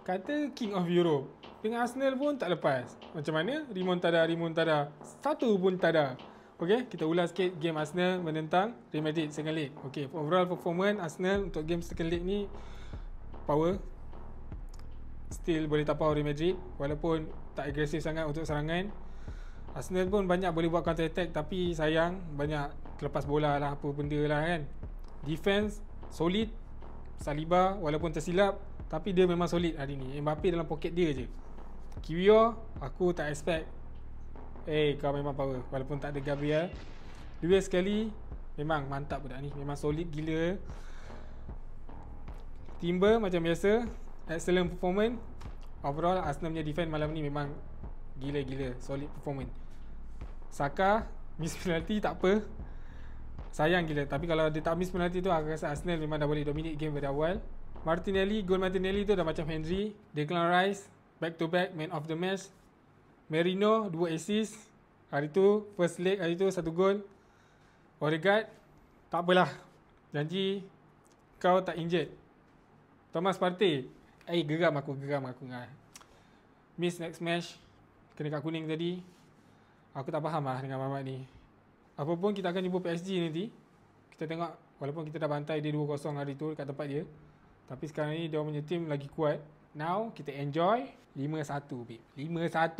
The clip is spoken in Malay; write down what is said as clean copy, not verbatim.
kata King of Europe. Dengan Arsenal pun tak lepas. Macam mana? Remontada. Satu pun tak ada. Okay, kita ulas sikit game Arsenal menentang Real Madrid second leg. Okay, overall performance Arsenal untuk game second leg ni power. Still boleh tapau Real Madrid walaupun tak agresif sangat untuk serangan. Arsenal pun banyak boleh buat counter attack, tapi sayang banyak terlepas bola lah, apa benda lah kan. Defense solid. Saliba walaupun tersilap, tapi dia memang solid hari ni. Mbappe dalam poket dia je. Kiwior aku tak expect kau memang power walaupun tak ada Gabriel. Luis sekali memang mantap budak ni, memang solid gila. Timber macam biasa excellent performance. Overall Arsenal punya defense malam ni memang gila-gila solid performance. Saka miss penalty tak apa, sayang gila, tapi kalau dia tak miss penalty tu aku rasa Arsenal memang dah boleh dominate game pada awal. Gol Martinelli tu dah macam Henry. Declan Rice back to back man of the match. Merino 2 assist hari tu, first leg hari tu 1 gol. Odegaard tak apalah, janji kau tak injured. Thomas Partey geram aku miss next match, kena kad kuning tadi. Aku tak faham lah dengan Mamat ni. Apa pun kita akan jumpa PSG nanti. Kita tengok, walaupun kita dah bantai dia 2-0 hari tu dekat tempat dia, tapi sekarang ni dia punya team lagi kuat. Now kita enjoy 5-1 babe. 5-1